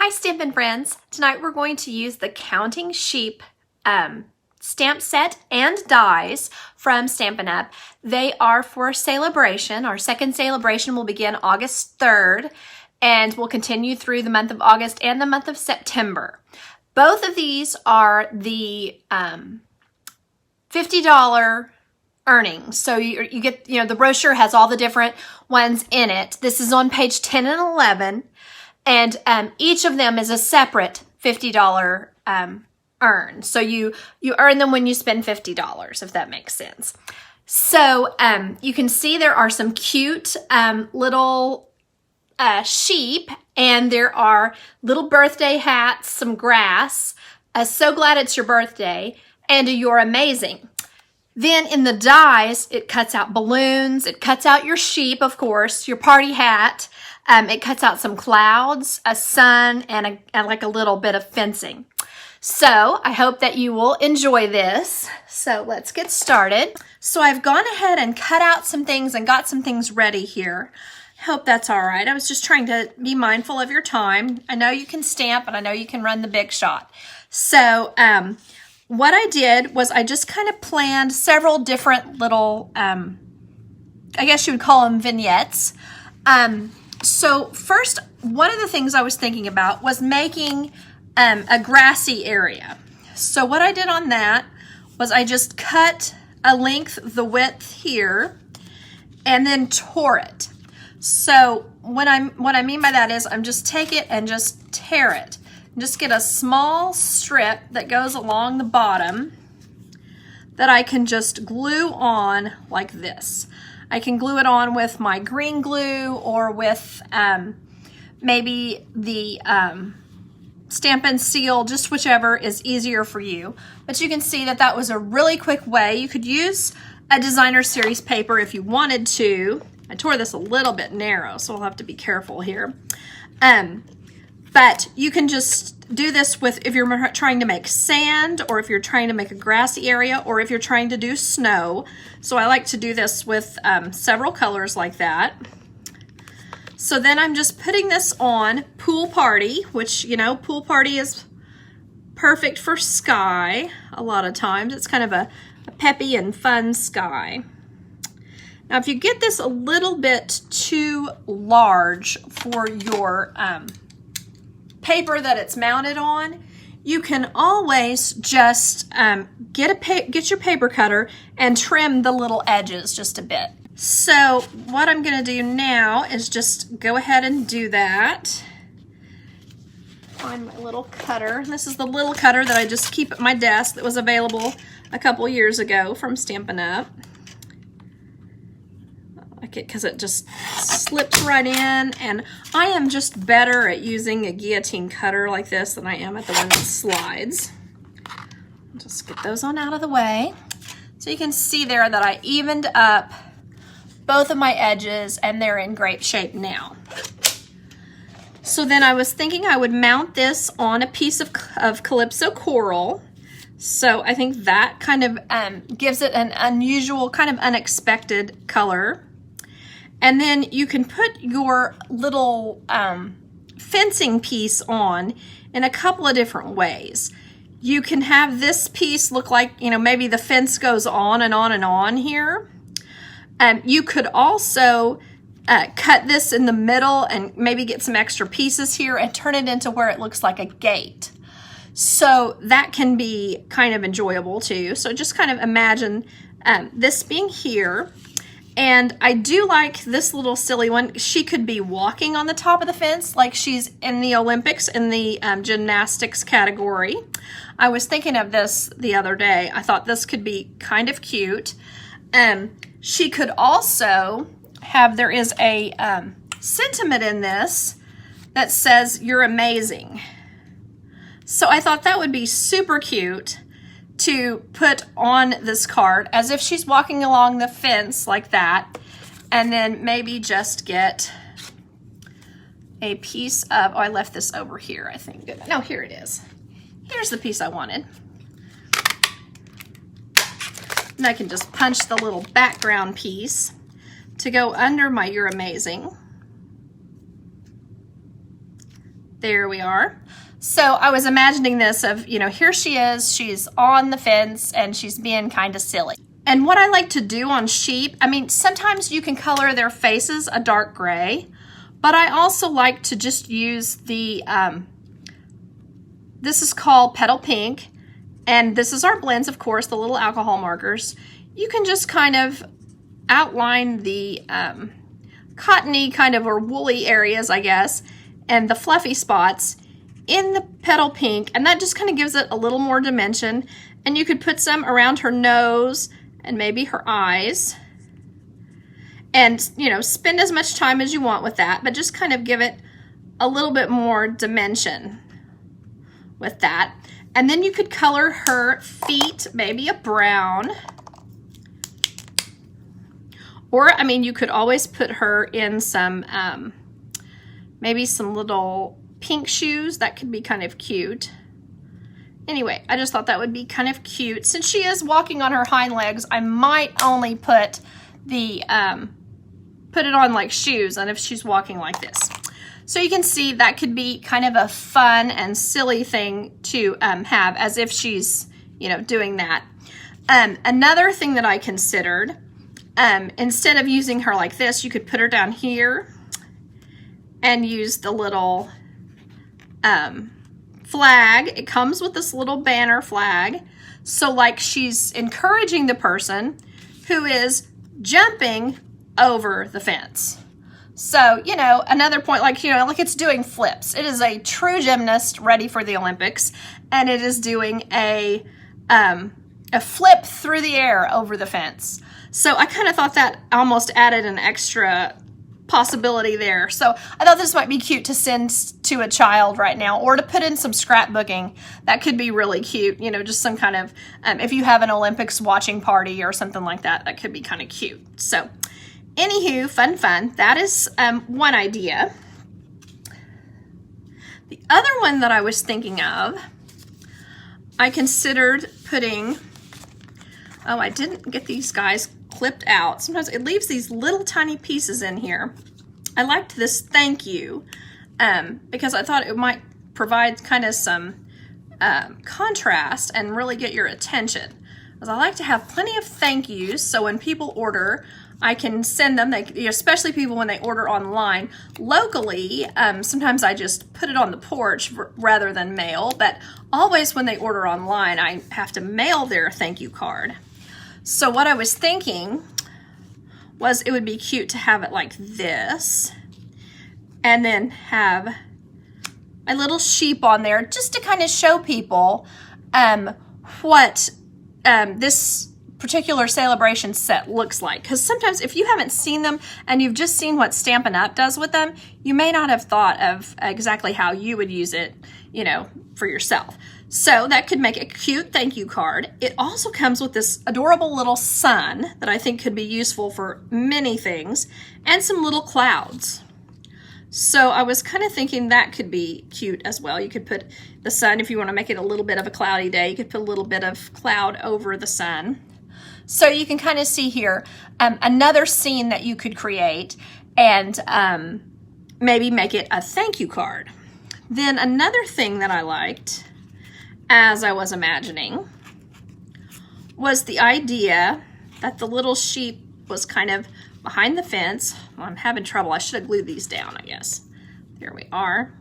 Hi Stampin' friends! Tonight we're going to use the Counting Sheep stamp set and dies from Stampin' Up. They are for Sale-A-Bration. Our second Sale-A-Bration will begin August 3rd and will continue through the month of August and the month of September. Both of these are the $50 earnings. So you get, the brochure has all the different ones in it. This is on page 10 and 11. And each of them is a separate $50 earn. So you earn them when you spend $50, if that makes sense. So you can see there are some cute little sheep, and there are little birthday hats, some grass, so glad it's your birthday, and you're amazing. Then in the dies, it cuts out balloons, it cuts out your sheep, of course, your party hat. It cuts out some clouds, a sun, and like a little bit of fencing. So I hope that you will enjoy this. So let's get started. So I've gone ahead and cut out some things and got some things ready here. I hope that's all right. I was just trying to be mindful of your time. I know you can stamp and I know you can run the big shot. So what I did was I just kind of planned several different little, I guess you would call them vignettes. So first, one of the things I was thinking about was making a grassy area. So what I did on that was I just cut a length, the width here, and then tore it. So what I mean by that is I'm just take it and just tear it. Just get a small strip that goes along the bottom that I can just glue on like this. I can glue it on with my green glue or with maybe the Stampin' Seal, just whichever is easier for you. But you can see that that was a really quick way. You could use a designer series paper if you wanted to. I tore this a little bit narrow, so I'll have to be careful here. But you can just do this with, if you're trying to make sand, or if you're trying to make a grassy area, or if you're trying to do snow. So I like to do this with several colors like that. So then I'm just putting this on Pool Party, which, Pool Party is perfect for sky a lot of times. It's kind of a peppy and fun sky. Now, if you get this a little bit too large for your paper that it's mounted on, you can always just get your paper cutter and trim the little edges just a bit. So what I'm going to do now is just go ahead and do that. Find my little cutter. This is the little cutter that I just keep at my desk that was available a couple years ago from Stampin' Up. Because it just slips right in, and I am just better at using a guillotine cutter like this than I am at the one that slides. Just get those on out of the way. So you can see there that I evened up both of my edges and they're in great shape now. So then I was thinking I would mount this on a piece of Calypso coral. So I think that kind of gives it an unusual, kind of unexpected color. And then you can put your little fencing piece on in a couple of different ways. You can have this piece look like, maybe the fence goes on and on and on here. You could also cut this in the middle and maybe get some extra pieces here and turn it into where it looks like a gate. So that can be kind of enjoyable too. So just kind of imagine this being here. And I do like this little silly one. She could be walking on the top of the fence like she's in the Olympics in the gymnastics category. I was thinking of this the other day. I thought this could be kind of cute. She could also have, there is a sentiment in this that says, "You're amazing." So I thought that would be super cute to put on this card as if she's walking along the fence like that, and then maybe just get a piece of, I left this over here, I think. No, here it is. Here's the piece I wanted. And I can just punch the little background piece to go under my "You're amazing." There we are. So I was imagining this of, you know, here she is, she's on the fence and she's being kind of silly. And what I like to do on sheep, I mean, sometimes you can color their faces a dark gray, but I also like to just use the, this is called Petal Pink, and this is our blends, of course, the little alcohol markers. You can just kind of outline the cottony kind of or woolly areas, I guess, and the fluffy spots in the Petal Pink, and that just kind of gives it a little more dimension. And you could put some around her nose and maybe her eyes, and, you know, spend as much time as you want with that, but just kind of give it a little bit more dimension with that. And then you could color her feet, maybe a brown, or, I mean, you could always put her in some, maybe some little pink shoes. That could be kind of cute. Anyway, I just thought that would be kind of cute. Since she is walking on her hind legs, I might only put the, put it on like shoes, and if she's walking like this. So you can see that could be kind of a fun and silly thing to have, as if she's, you know, doing that. Another thing that I considered, instead of using her like this, you could put her down here and use the little flag. It comes with this little banner flag. So like she's encouraging the person who is jumping over the fence. So, you know, another point, like, you know, like it's doing flips. It is a true gymnast ready for the Olympics, and it is doing a flip through the air over the fence. So I kind of thought that almost added an extra possibility there. So I thought this might be cute to send to a child right now, or to put in some scrapbooking. That could be really cute, you know, just some kind of, if you have an Olympics watching party or something like that, that could be kind of cute. So anywho, fun. That is one idea. The other one that I was thinking of, I considered putting, oh, I didn't get these guys clipped out. Sometimes it leaves these little tiny pieces in here. I liked this thank you because I thought it might provide kind of some contrast and really get your attention. Because I like to have plenty of thank yous, so when people order, I can send them, especially people when they order online. Locally, sometimes I just put it on the porch rather than mail, but always when they order online, I have to mail their thank you card. So what I was thinking was it would be cute to have it like this, and then have a little sheep on there just to kind of show people what this particular Sale-A-Bration set looks like. Because sometimes if you haven't seen them and you've just seen what Stampin' Up! Does with them, you may not have thought of exactly how you would use it, you know, for yourself. So that could make a cute thank you card. It also comes with this adorable little sun that I think could be useful for many things, and some little clouds. So I was kind of thinking that could be cute as well. You could put the sun, if you want to make it a little bit of a cloudy day, you could put a little bit of cloud over the sun. So you can kind of see here another scene that you could create, and maybe make it a thank you card. Then another thing that I liked, as I was imagining, was the idea that the little sheep was kind of behind the fence. Well, I'm having trouble. I should have glued these down, I guess. There we are.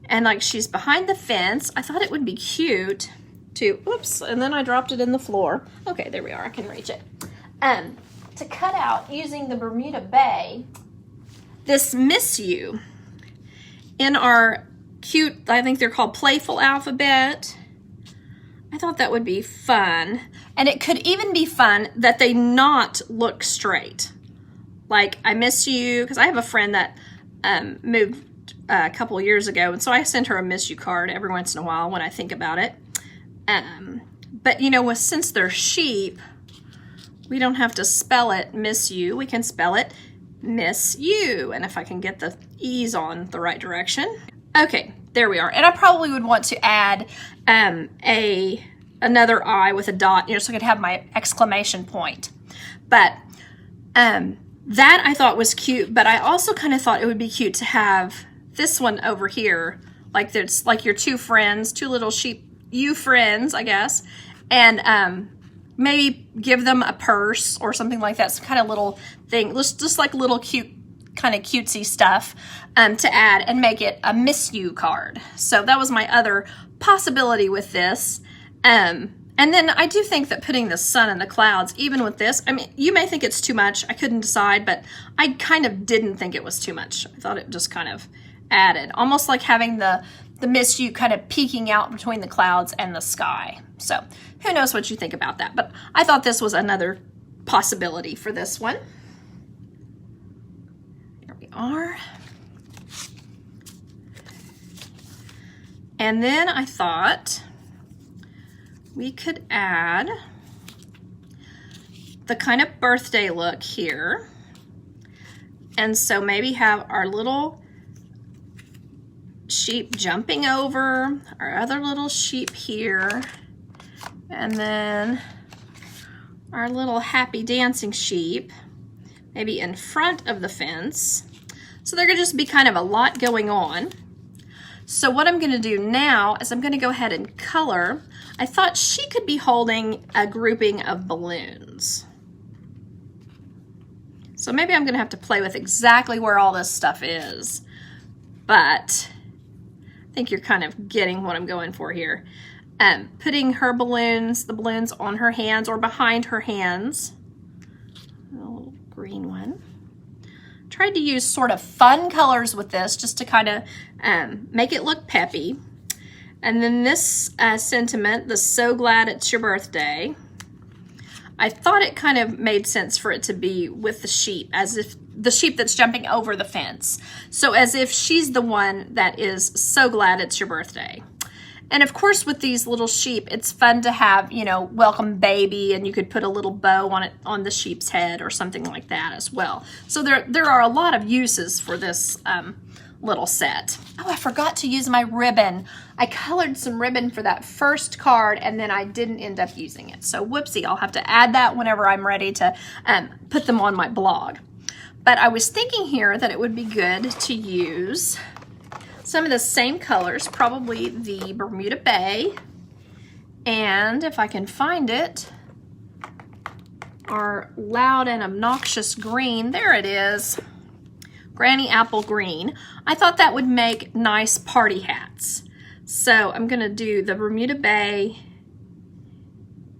And like she's behind the fence, I thought it would be cute to, oops, and then I dropped it in the floor. Okay, there we are. I can reach it. To cut out, using the Bermuda Bay, this Miss You in our cute, I think they're called Playful Alphabet. I thought that would be fun. And it could even be fun that they not look straight. Like, I miss you, because I have a friend that moved a couple years ago, and so I send her a miss you card every once in a while when I think about it. But, you know, since they're sheep, we don't have to spell it miss you. We can spell it miss you. And if I can get the E's on the right direction. Okay, there we are. And I probably would want to add another I with a dot, you know, so I could have my exclamation point. But that I thought was cute, but I also kind of thought it would be cute to have this one over here, like there's like your two friends, two little sheep, you friends, I guess, and maybe give them a purse or something like that, some kind of little thing, just like little cute, kind of cutesy stuff to add and make it a miss you card. So that was my other possibility with this. And then I do think that putting the sun and the clouds, even with this, I mean, you may think it's too much. I couldn't decide, but I kind of didn't think it was too much. I thought it just kind of added, almost like having the miss you kind of peeking out between the clouds and the sky. So who knows what you think about that, but I thought this was another possibility for this one. Here we are. And then I thought we could add the kind of birthday look here. And so maybe have our little sheep jumping over our other little sheep here. And then our little happy dancing sheep, maybe in front of the fence. So there could just be kind of a lot going on. So what I'm gonna do now is I'm gonna go ahead and color. I thought she could be holding a grouping of balloons. So maybe I'm gonna have to play with exactly where all this stuff is, but I think you're kind of getting what I'm going for here. Putting her balloons, the balloons on her hands or behind her hands. A little green one. Tried to use sort of fun colors with this just to kind of make it look peppy. And then this sentiment, the so glad it's your birthday, I thought it kind of made sense for it to be with the sheep, as if the sheep that's jumping over the fence. So as if she's the one that is so glad it's your birthday. And of course, with these little sheep, it's fun to have, you know, welcome baby, and you could put a little bow on it, on the sheep's head or something like that as well. So there are a lot of uses for this little set. Oh, I forgot to use my ribbon. I colored some ribbon for that first card, and then I didn't end up using it. So whoopsie, I'll have to add that whenever I'm ready to put them on my blog. But I was thinking here that it would be good to use some of the same colors, probably the Bermuda Bay, and if I can find it, our loud and obnoxious green, there it is, Granny Apple Green. I thought that would make nice party hats. So I'm gonna do the Bermuda Bay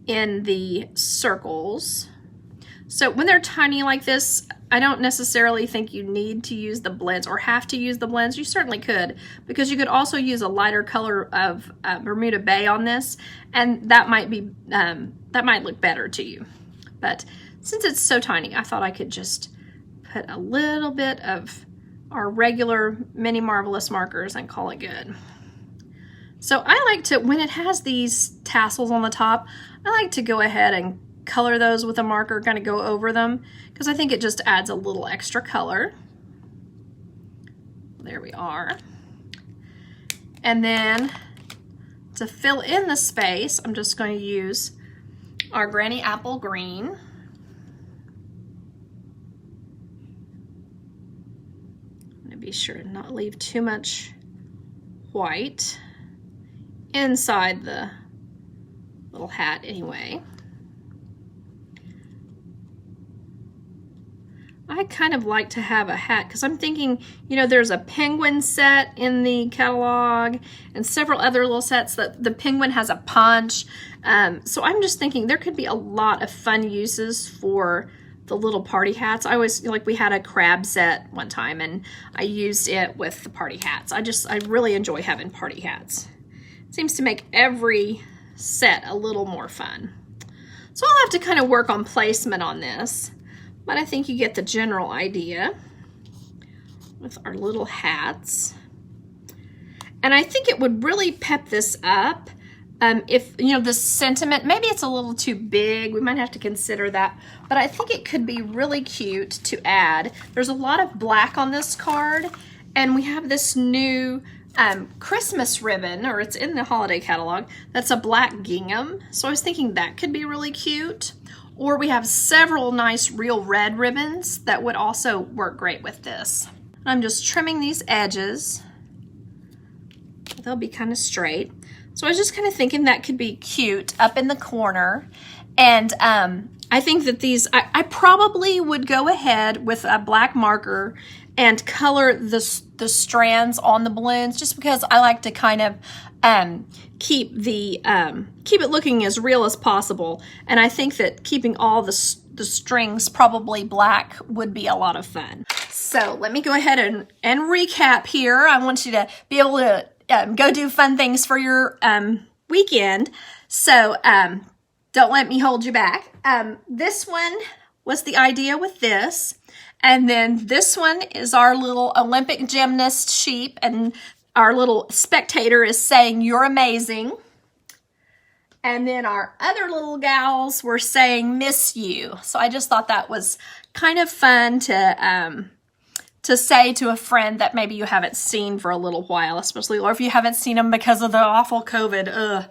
in the circles. So when they're tiny like this, I don't necessarily think you need to use the blends or have to use the blends. You certainly could, because you could also use a lighter color of Bermuda Bay on this, and that might be that might look better to you. But since it's so tiny, I thought I could just put a little bit of our regular Mini Marvelous markers and call it good. So I like to, when it has these tassels on the top, I like to go ahead and color those with a marker, kind of go over them, because I think it just adds a little extra color. There we are. And then to fill in the space, I'm just going to use our Granny Apple Green. I'm going to be sure to not leave too much white inside the little hat anyway. I kind of like to have a hat because I'm thinking, you know, there's a penguin set in the catalog and several other little sets that the penguin has a punch. So I'm just thinking there could be a lot of fun uses for the little party hats. I always, like, we had a crab set one time and I used it with the party hats. I really enjoy having party hats. It seems to make every set a little more fun. So I'll have to kind of work on placement on this. But I think you get the general idea with our little hats. And I think it would really pep this up if, you know, the sentiment, maybe it's a little too big. We might have to consider that. But I think it could be really cute to add. There's a lot of black on this card. And we have this new Christmas ribbon, or it's in the holiday catalog, that's a black gingham. So I was thinking that could be really cute. Or we have several nice real red ribbons that would also work great with this. I'm just trimming these edges. They'll be kind of straight. So I was just kind of thinking that could be cute up in the corner. And I think that these, I probably would go ahead with a black marker and color the strands on the balloons, just because I like to kind of keep it looking as real as possible. And I think that keeping all the strings probably black would be a lot of fun. So let me go ahead and recap here. I want you to be able to go do fun things for your weekend. So don't let me hold you back. This one was the idea with this. And then this one is our little Olympic gymnast sheep. And our little spectator is saying, "You're amazing." And then our other little gals were saying, "Miss you." So I just thought that was kind of fun to say to a friend that maybe you haven't seen for a little while, especially, or if you haven't seen them because of the awful COVID.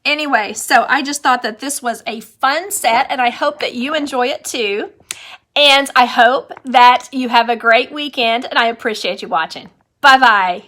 Anyway, so I just thought that this was a fun set, and I hope that you enjoy it too. And I hope that you have a great weekend, and I appreciate you watching. Bye-bye.